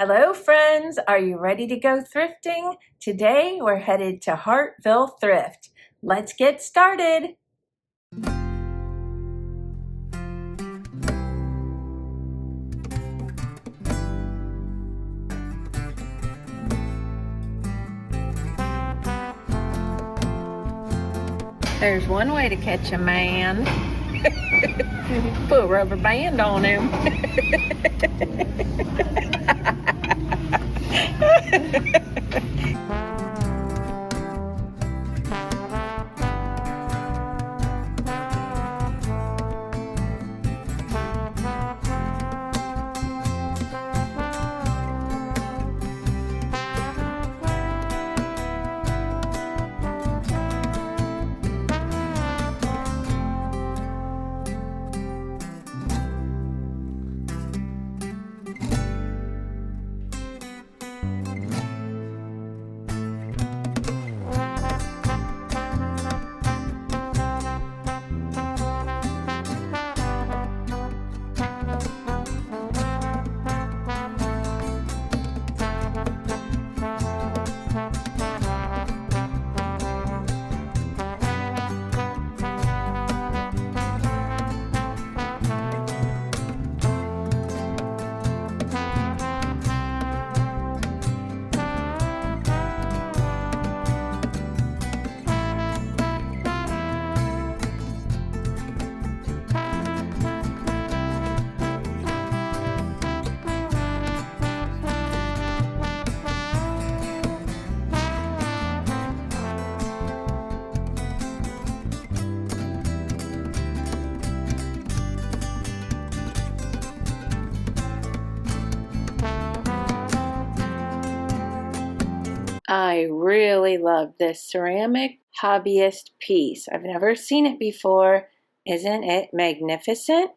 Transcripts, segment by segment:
Hello friends, are you ready to go thrifting? Today we're headed to Hartville Thrift. Let's get started. There's one way to catch a man. Put a rubber band on him. I really love this ceramic hobbyist piece. I've never seen it before. Isn't it magnificent?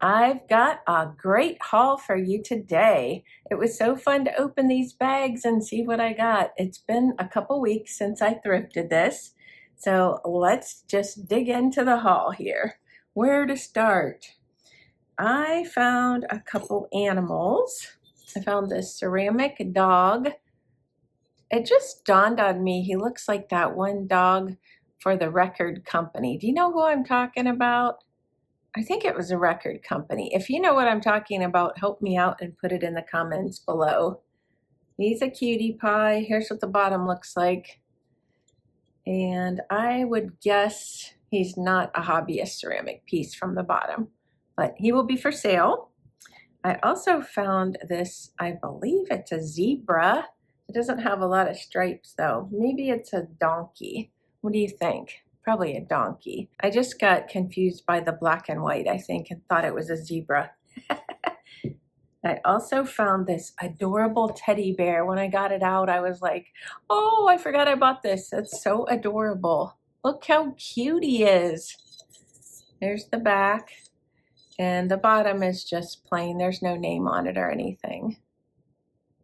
I've got a great haul for you today. It was so fun to open these bags and see what I got. It's been a couple weeks since I thrifted this, so let's just dig into the haul here. Where to start? I found a couple animals. I found this ceramic dog. It just dawned on me, he looks like that one dog for the record company. Do you know who I'm talking about? I think it was a record company. If you know what I'm talking about, help me out and put it in the comments below. He's a cutie pie. Here's what the bottom looks like. And I would guess he's not a hobbyist ceramic piece from the bottom, but he will be for sale. I also found this, I believe it's a zebra. It doesn't have a lot of stripes though. Maybe it's a donkey. What do you think? Probably a donkey. I just got confused by the black and white, I think, and thought it was a zebra. I also found this adorable teddy bear. When I got it out, I was like, oh, I forgot I bought this. It's so adorable. Look how cute he is. There's the back, and the bottom is just plain. There's no name on it or anything.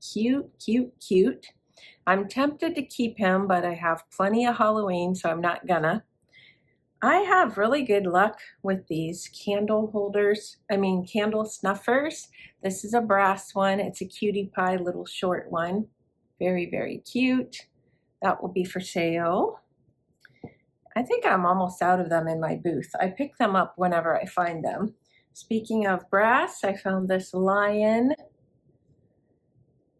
Cute, cute, cute. I'm tempted to keep him, but I have plenty of Halloween, so I'm not gonna. I have really good luck with these candle holders, candle snuffers. This is a brass one. It's a cutie pie little short one. Very, very cute. That will be for sale. I think I'm almost out of them in my booth. I pick them up whenever I find them. Speaking of brass, I found this lion.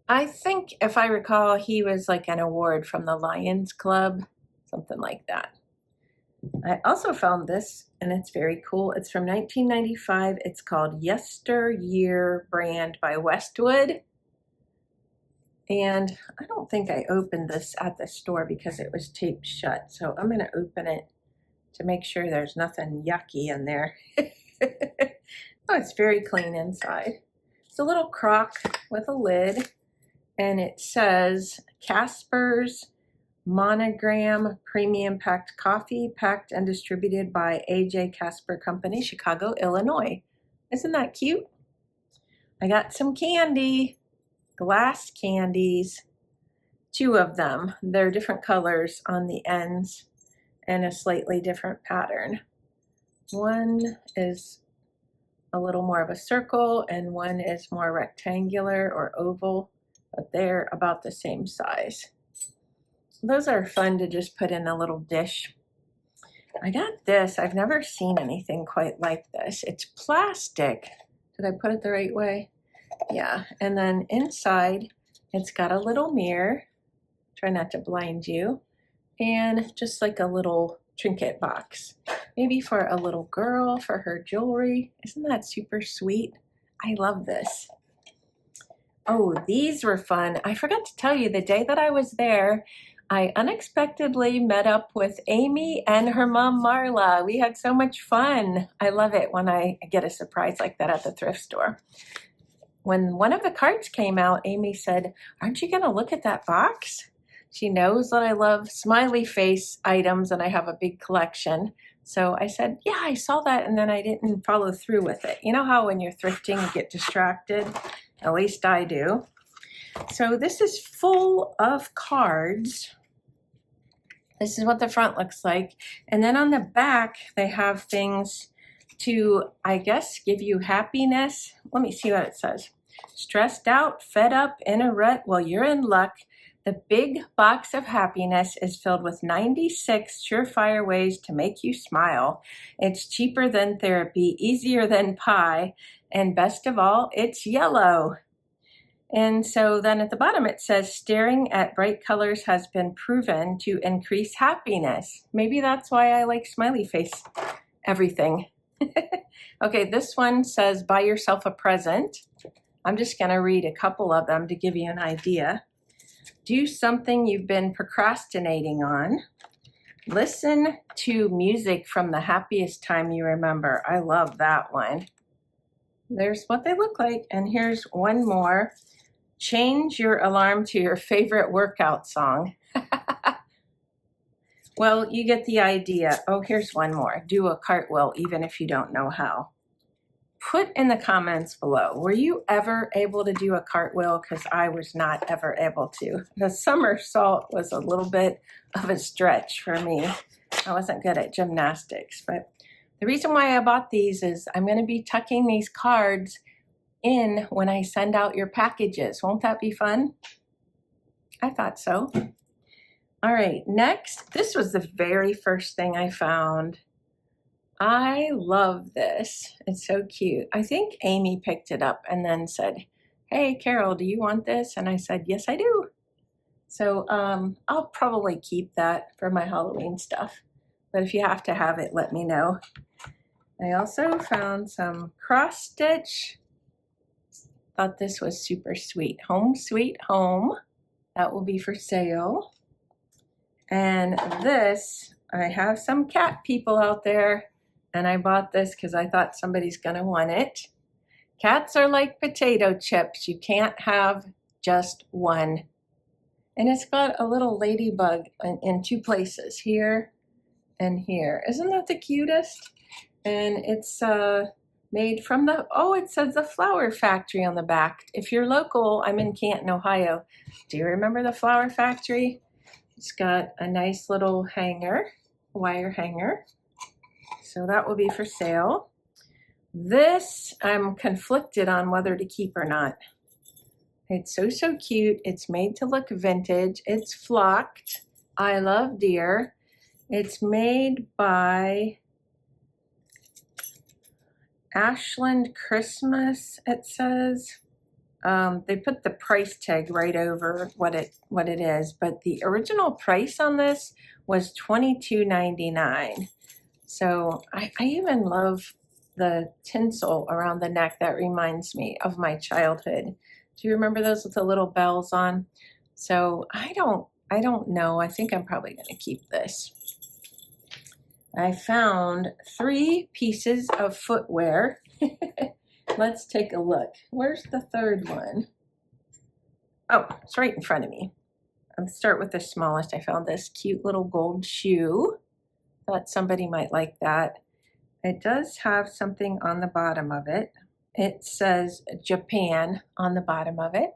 I think if I recall, he was like an award from the Lions Club, something like that. I also found this, and it's very cool. It's from 1995. It's called Yesteryear brand by Westwood. And I don't think I opened this at the store because it was taped shut. So I'm going to open it to make sure there's nothing yucky in there. Oh, it's very clean inside. It's a little crock with a lid, and it says Casper's Monogram Premium Packed Coffee, packed and distributed by A.J. Casper Company, Chicago, Illinois. Isn't that cute? I got some candy, glass candies, 2 of them. They're different colors on the ends and a slightly different pattern. One is a little more of a circle and one is more rectangular or oval, but they're about the same size. Those are fun to just put in a little dish. I got this. I've never seen anything quite like this. It's plastic. Did I put it the right way? Yeah. And then inside, it's got a little mirror. Try not to blind you. And just like a little trinket box. Maybe for a little girl, for her jewelry. Isn't that super sweet? I love this. Oh, these were fun. I forgot to tell you, the day that I was there, I unexpectedly met up with Amy and her mom, Marla. We had so much fun. I love it when I get a surprise like that at the thrift store. When one of the cards came out, Amy said, "Aren't you going to look at that box?" She knows that I love smiley face items and I have a big collection. So I said, yeah, I saw that, and then I didn't follow through with it. You know how when you're thrifting you get distracted? At least I do. So this is full of cards. This is what the front looks like. And then on the back, they have things to, I guess, give you happiness. Let me see what it says. Stressed out, fed up, in a rut? Well, you're in luck. The big box of happiness is filled with 96 surefire ways to make you smile. It's cheaper than therapy, easier than pie, and best of all, it's yellow. And so then at the bottom it says, staring at bright colors has been proven to increase happiness. Maybe that's why I like smiley face everything. Okay, this one says, buy yourself a present. I'm just going to read a couple of them to give you an idea. Do something you've been procrastinating on. Listen to music from the happiest time you remember. I love that one. There's what they look like. And here's one more. Change your alarm to your favorite workout song. Well, you get the idea. Oh, here's one more. Do a cartwheel even if you don't know how. Put in the comments below, were you ever able to do a cartwheel? Because I was not ever able to. The somersault was a little bit of a stretch for me. I wasn't good at gymnastics, but the reason why I bought these is I'm going to be tucking these cards in when I send out your packages. Won't that be fun? I thought so. All right, next, this was the very first thing I found. I love this. It's so cute. I think Amy picked it up and then said, hey, Carol, do you want this? And I said, yes, I do. So I'll probably keep that for my Halloween stuff. But if you have to have it, let me know. I also found some cross stitch. Thought this was super sweet. Home Sweet Home. That will be for sale. And this, I have some cat people out there. And I bought this because I thought somebody's going to want it. Cats are like potato chips. You can't have just one. And it's got a little ladybug in 2 places, here and here. Isn't that the cutest? And it's made from the, oh, it says the Flower Factory on the back. If you're local, I'm in Canton, Ohio. Do you remember the Flower Factory? It's got a nice little hanger, wire hanger. So that will be for sale. This, I'm conflicted on whether to keep or not. It's so, so cute. It's made to look vintage. It's flocked. I love deer. It's made by Ashland Christmas, it says. They put the price tag right over what it is, but the original price on this was $22.99. So I even love the tinsel around the neck. That reminds me of my childhood. Do you remember those with the little bells on? So I don't know. I think I'm probably going to keep this. I found 3 pieces of footwear. Let's take a look. Where's the third one? Oh, it's right in front of me. I'll start with the smallest. I found this cute little gold shoe. Thought somebody might like that. It does have something on the bottom of it. It says Japan on the bottom of it.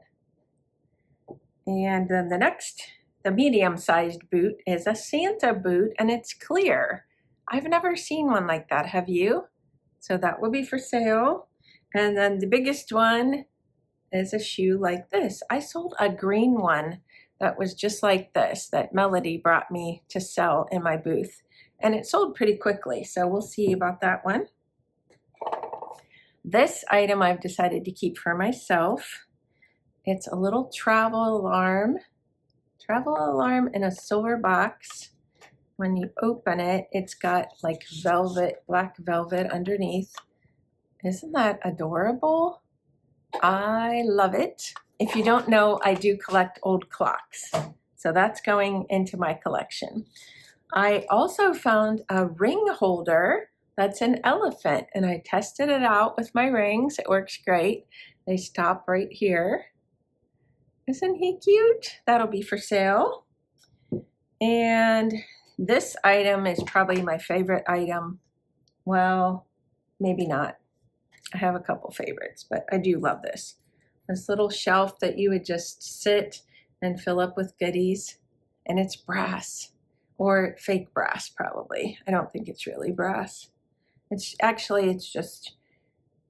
And then the medium-sized boot is a Santa boot, and it's clear. I've never seen one like that. Have you? So that will be for sale. And then the biggest one is a shoe like this. I sold a green one that was just like this, that Melody brought me to sell in my booth. And it sold pretty quickly, so we'll see about that one. This item I've decided to keep for myself. It's a little travel alarm in a silver box. When you open it, it's got like velvet, black velvet underneath. Isn't that adorable? I love it. If you don't know, I do collect old clocks. So that's going into my collection. I also found a ring holder that's an elephant, and I tested it out with my rings. It works great. They stop right here. Isn't he cute? That'll be for sale. And this item is probably my favorite item. Well, maybe not. I have a couple favorites, but I do love this. This little shelf that you would just sit and fill up with goodies. And it's brass, or fake brass probably. I don't think it's really brass. It's just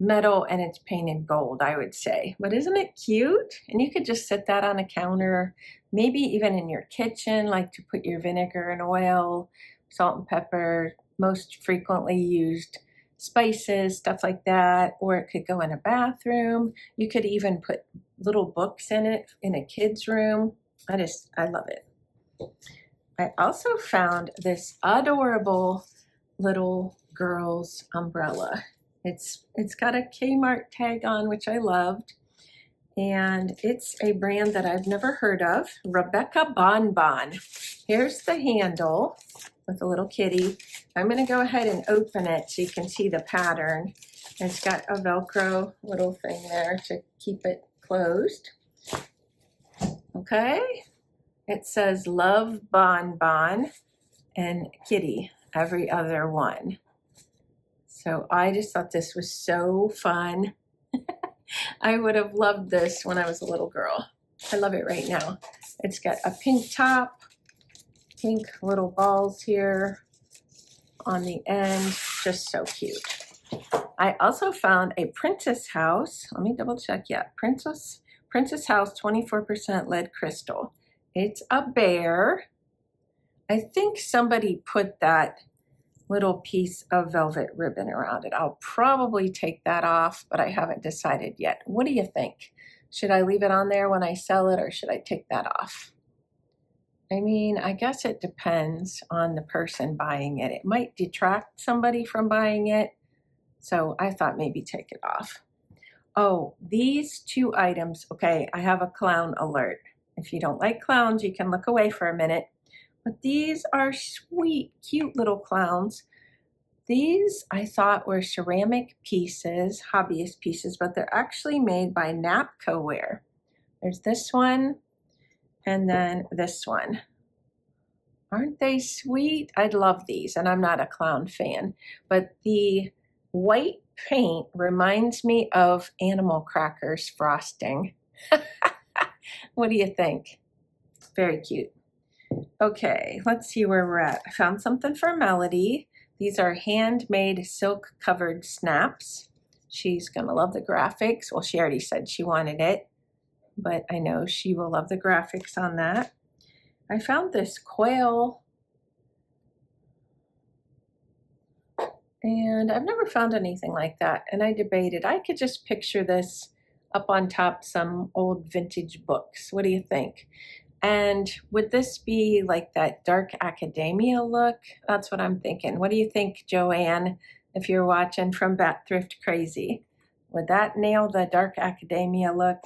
metal, and it's painted gold, I would say. But isn't it cute? And you could just sit that on a counter, maybe even in your kitchen, like to put your vinegar and oil, salt and pepper, most frequently used spices, stuff like that. Or it could go in a bathroom. You could even put little books in it in a kid's room. I love it. I also found this adorable little girl's umbrella. It's got a Kmart tag on, which I loved. And it's a brand that I've never heard of, Rebecca Bonbon. Here's the handle with a little kitty. I'm going to go ahead and open it so you can see the pattern. It's got a Velcro little thing there to keep it closed. Okay. It says Love Bonbon and Kitty, every other one. So I just thought this was so fun. I would have loved this when I was a little girl. I love it right now. It's got a pink top, pink little balls here on the end. Just so cute. I also found a Princess House. Let me double check. Yeah, Princess House 24% lead crystal. It's a bear. I think somebody put that little piece of velvet ribbon around it. I'll probably take that off, but I haven't decided yet. What do you think? Should I leave it on there when I sell it, or should I take that off? I mean, I guess it depends on the person buying it. It might detract somebody from buying it, so I thought maybe take it off. Oh, these 2 items. Okay, I have a clown alert. If you don't like clowns, you can look away for a minute. But these are sweet, cute little clowns. These I thought were ceramic pieces, hobbyist pieces, but they're actually made by Napco Ware. There's this one, and then this one. Aren't they sweet? I love these, and I'm not a clown fan. But the white paint reminds me of animal crackers frosting. What do you think? Very cute. Okay, let's see where we're at. I found something for Melody. These are handmade silk covered snaps. She's gonna love the graphics. Well, she already said she wanted it, but I know she will love the graphics on that. I found this quail, and I've never found anything like that. And I debated, I could just picture this up on top some old vintage books. What do you think? And would this be like that dark academia look? That's what I'm thinking. What do you think, Joanne, if you're watching from Bat Thrift Crazy? Would that nail the dark academia look?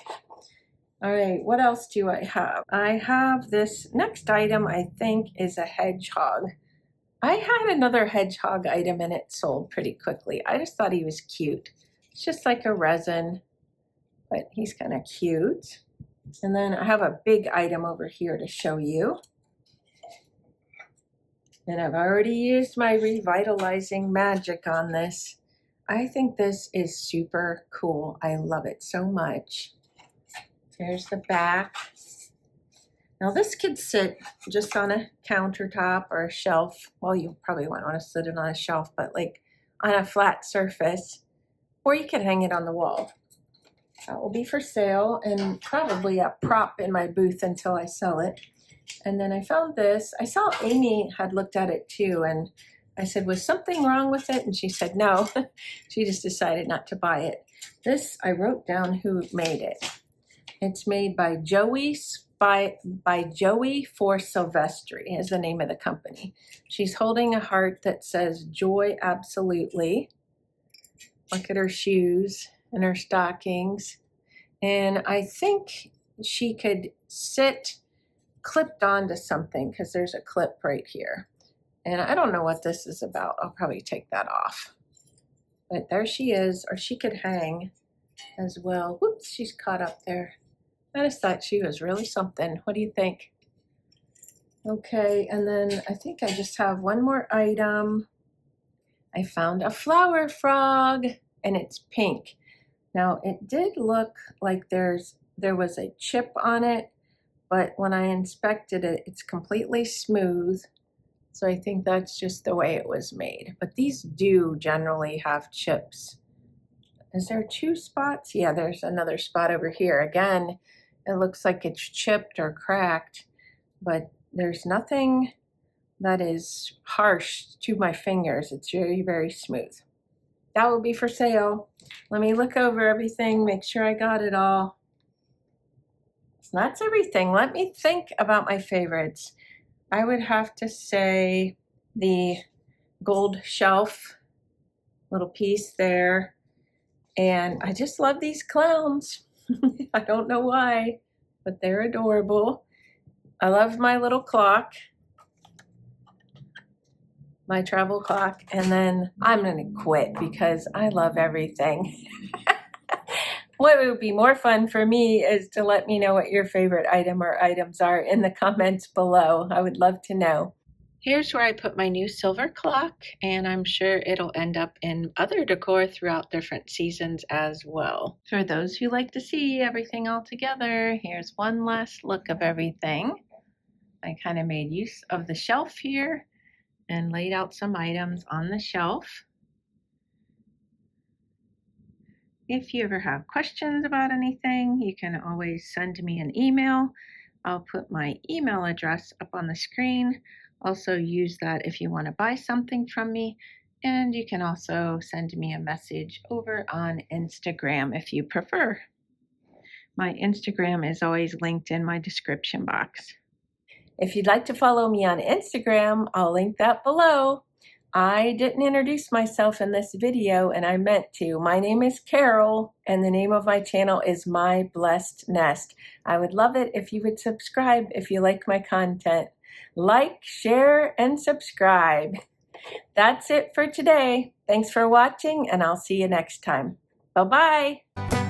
All right, what else do I have? I have this next item, I think, is a hedgehog. I had another hedgehog item and it sold pretty quickly. I just thought he was cute. It's just like a resin, but he's kind of cute. And then I have a big item over here to show you. And I've already used my revitalizing magic on this. I think this is super cool. I love it so much. Here's the back. Now this could sit just on a countertop or a shelf. Well, you probably wouldn't want to sit it on a shelf, but like on a flat surface, or you could hang it on the wall. That will be for sale and probably a prop in my booth until I sell it. And then I found this. I saw Amy had looked at it too, and I said, was something wrong with it? And she said no. She just decided not to buy it. This, I wrote down who made it. It's made by Joey for Silvestri is the name of the company. She's holding a heart that says joy absolutely. Look at her shoes and her stockings. And I think she could sit clipped onto something because there's a clip right here. And I don't know what this is about. I'll probably take that off. But there she is, or she could hang as well. Whoops, she's caught up there. I just thought she was really something. What do you think? Okay, and then I think I just have one more item. I found a flower frog, and it's pink. Now, it did look like there was a chip on it, but when I inspected it, it's completely smooth. So I think that's just the way it was made. But these do generally have chips. Is there 2 spots? Yeah, there's another spot over here. Again, it looks like it's chipped or cracked, but there's nothing that is harsh to my fingers. It's very, very smooth. That will be for sale. Let me look over everything, make sure I got it all. So that's everything. Let me think about my favorites. I would have to say the gold shelf, little piece there. And I just love these clowns. I don't know why, but they're adorable. I love my little clock, my travel clock, and then I'm gonna quit because I love everything. What would be more fun for me is to let me know what your favorite item or items are in the comments below. I would love to know. Here's where I put my new silver clock, and I'm sure it'll end up in other decor throughout different seasons as well. For those who like to see everything all together, here's one last look of everything. I kind of made use of the shelf here and laid out some items on the shelf. If you ever have questions about anything, you can always send me an email. I'll put my email address up on the screen. Also use that if you want to buy something from me, and you can also send me a message over on Instagram if you prefer. My Instagram is always linked in my description box. If you'd like to follow me on Instagram, I'll link that below. I didn't introduce myself in this video, and I meant to. My name is Carol, and the name of my channel is My Blessed Nest. I would love it if you would subscribe if you like my content. Like, share, and subscribe. That's it for today. Thanks for watching, and I'll see you next time. Bye-bye.